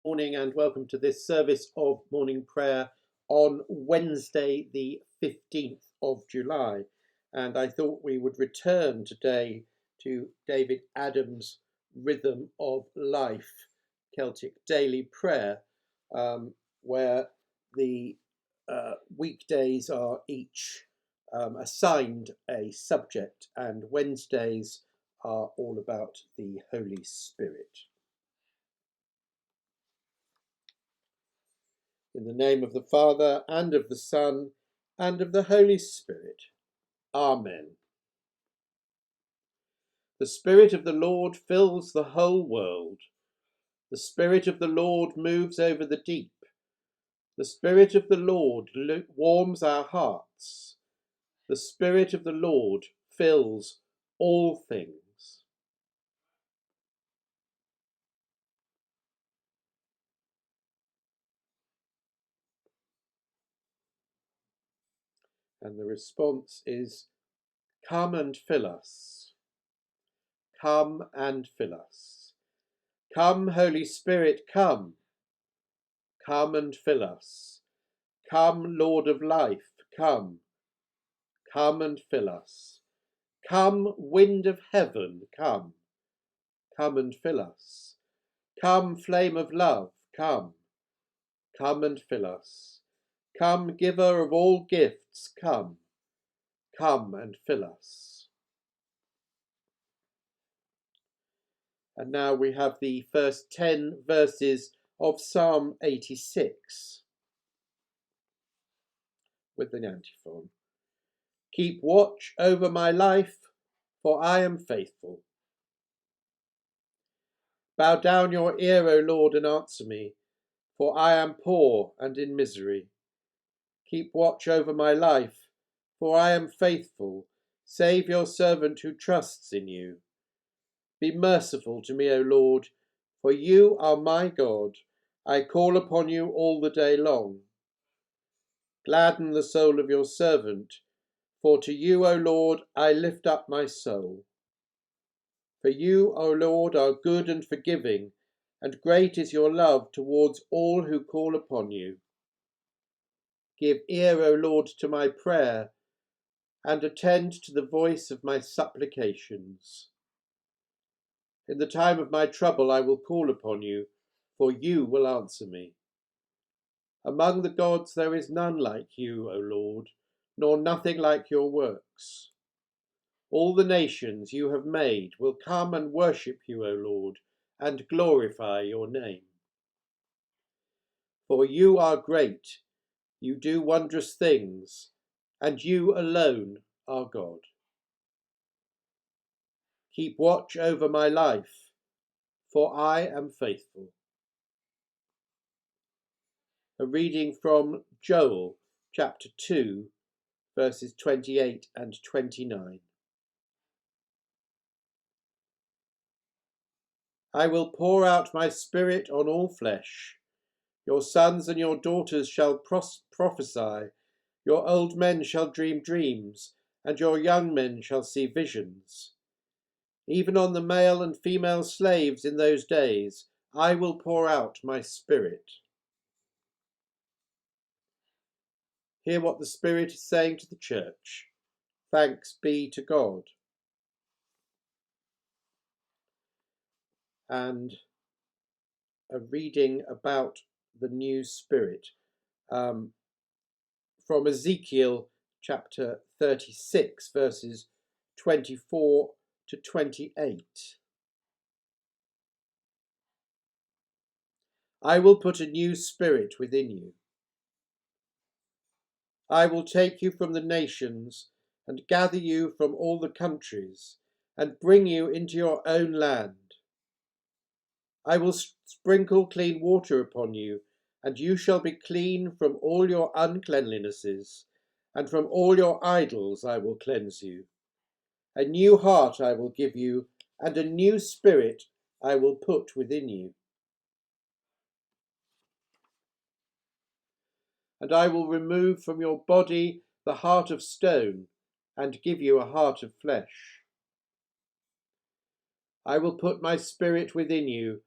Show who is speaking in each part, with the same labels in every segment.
Speaker 1: Morning and welcome to this service of morning prayer on Wednesday the 15th of July. And I thought we would return today to David Adams' Rhythm of Life, Celtic daily prayer, where the weekdays are each assigned a subject and Wednesdays are all about the Holy Spirit. In the name of the Father, and of the Son, and of the Holy Spirit. Amen. The Spirit of the Lord fills the whole world. The Spirit of the Lord moves over the deep. The Spirit of the Lord warms our hearts. The Spirit of the Lord fills all things. And the response is, come and fill us. Come and fill us. Come, Holy Spirit, come. Come and fill us. Come, Lord of life, come. Come and fill us. Come, wind of heaven, come. Come and fill us. Come, flame of love, come. Come and fill us. Come, giver of all gifts, come. Come and fill us. And now we have the first 10 verses of Psalm 86 with the antiphon. Keep watch over my life, for I am faithful. Bow down your ear, O Lord, and answer me, for I am poor and in misery. Keep watch over my life, for I am faithful. Save your servant who trusts in you. Be merciful to me, O Lord, for you are my God. I call upon you all the day long. Gladden the soul of your servant, for to you, O Lord, I lift up my soul. For you, O Lord, are good and forgiving, and great is your love towards all who call upon you. Give ear, O Lord, to my prayer, and attend to the voice of my supplications. In the time of my trouble I will call upon you, for you will answer me. Among the gods there is none like you, O Lord, nor nothing like your works. All the nations you have made will come and worship you, O Lord, and glorify your name. For you are great, you do wondrous things, and you alone are God. Keep watch over my life, for I am faithful. A reading from Joel, chapter 2, verses 28 and 29. I will pour out my spirit on all flesh. Your sons and your daughters shall prophesy. Your old men shall dream dreams, and your young men shall see visions. Even on the male and female slaves in those days, I will pour out my spirit. Hear what the Spirit is saying to the church. Thanks be to God. And a reading about the new spirit from Ezekiel chapter 36, verses 24 to 28. I will put a new spirit within you. I will take you from the nations and gather you from all the countries and bring you into your own land. I will sprinkle clean water upon you, and you shall be clean from all your uncleanlinesses, and from all your idols I will cleanse you. A new heart I will give you, and a new spirit I will put within you. And I will remove from your body the heart of stone, and give you a heart of flesh. I will put my spirit within you,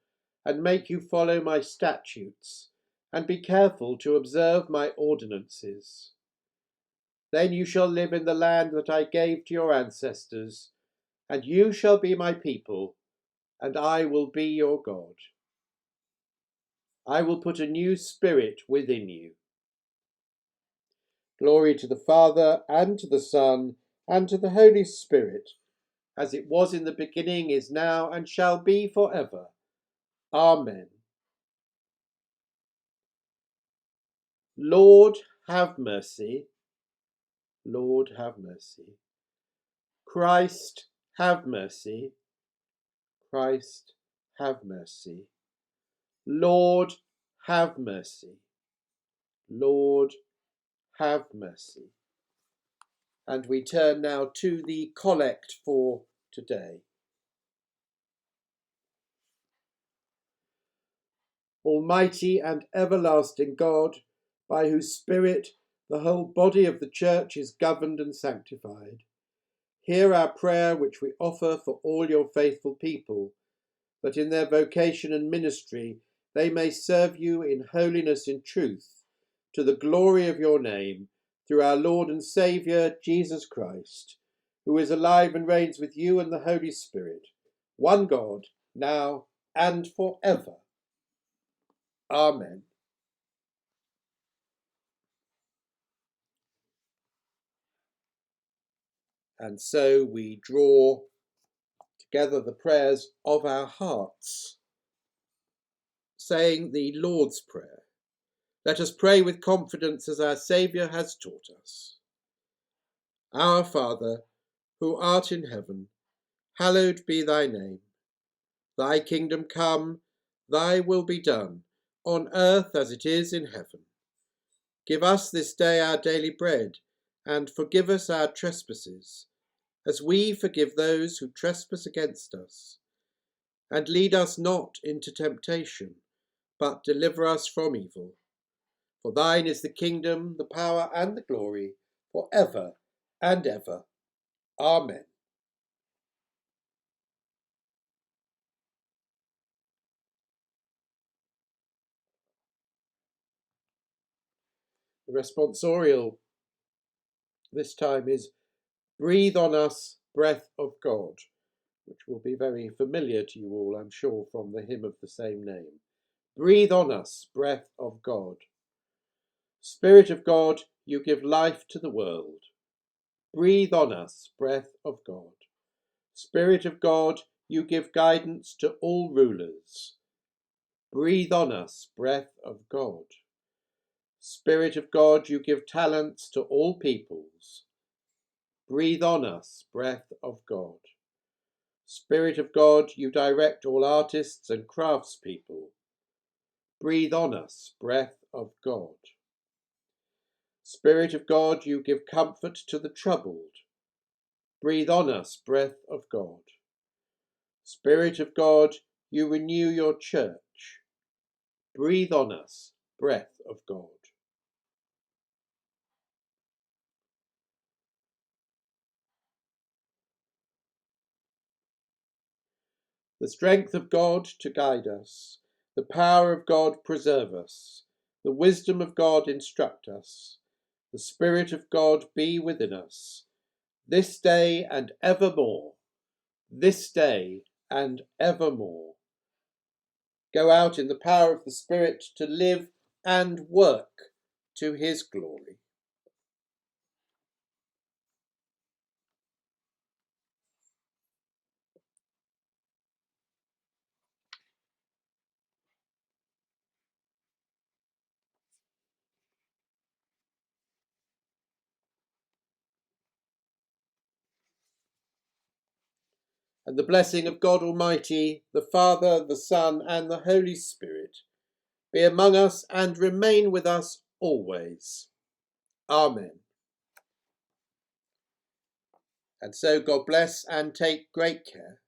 Speaker 1: and make you follow my statutes, and be careful to observe my ordinances. Then you shall live in the land that I gave to your ancestors, and you shall be my people, and I will be your God. I will put a new spirit within you. Glory to the Father, and to the Son, and to the Holy Spirit, as it was in the beginning, is now, and shall be forever. Amen. Lord, have mercy. Lord, have mercy. Christ, have mercy. Christ, have mercy. Lord, have mercy. Lord, have mercy. And we turn now to the collect for today. Almighty and everlasting God, by whose Spirit the whole body of the Church is governed and sanctified, hear our prayer which we offer for all your faithful people, that in their vocation and ministry they may serve you in holiness and truth, to the glory of your name, through our Lord and Saviour, Jesus Christ, who is alive and reigns with you and the Holy Spirit, one God, now and forever. Amen. And so we draw together the prayers of our hearts, saying the Lord's Prayer. Let us pray with confidence as our Saviour has taught us. Our Father, who art in heaven, hallowed be thy name. Thy kingdom come, thy will be done, on earth as it is in heaven. Give us this day our daily bread, and forgive us our trespasses, as we forgive those who trespass against us. And lead us not into temptation, but deliver us from evil. For thine is the kingdom, the power, and the glory, for ever and ever. Amen. The responsorial this time is "Breathe on us, breath of God," which will be very familiar to you all, I'm sure, from the hymn of the same name. Breathe on us, breath of God. Spirit of God, you give life to the world. Breathe on us, breath of God. Spirit of God, you give guidance to all rulers. Breathe on us, breath of God. Spirit of God, you give talents to all peoples. Breathe on us, breath of God. Spirit of God, you direct all artists and craftspeople. Breathe on us, breath of God. Spirit of God, you give comfort to the troubled. Breathe on us, breath of God. Spirit of God, you renew your church. Breathe on us, breath of God. The strength of God to guide us, the power of God preserve us, the wisdom of God instruct us, the Spirit of God be within us, this day and evermore, this day and evermore. Go out in the power of the Spirit to live and work to his glory. And the blessing of God Almighty, the Father, the Son, and the Holy Spirit be among us and remain with us always. Amen. And so God bless and take great care.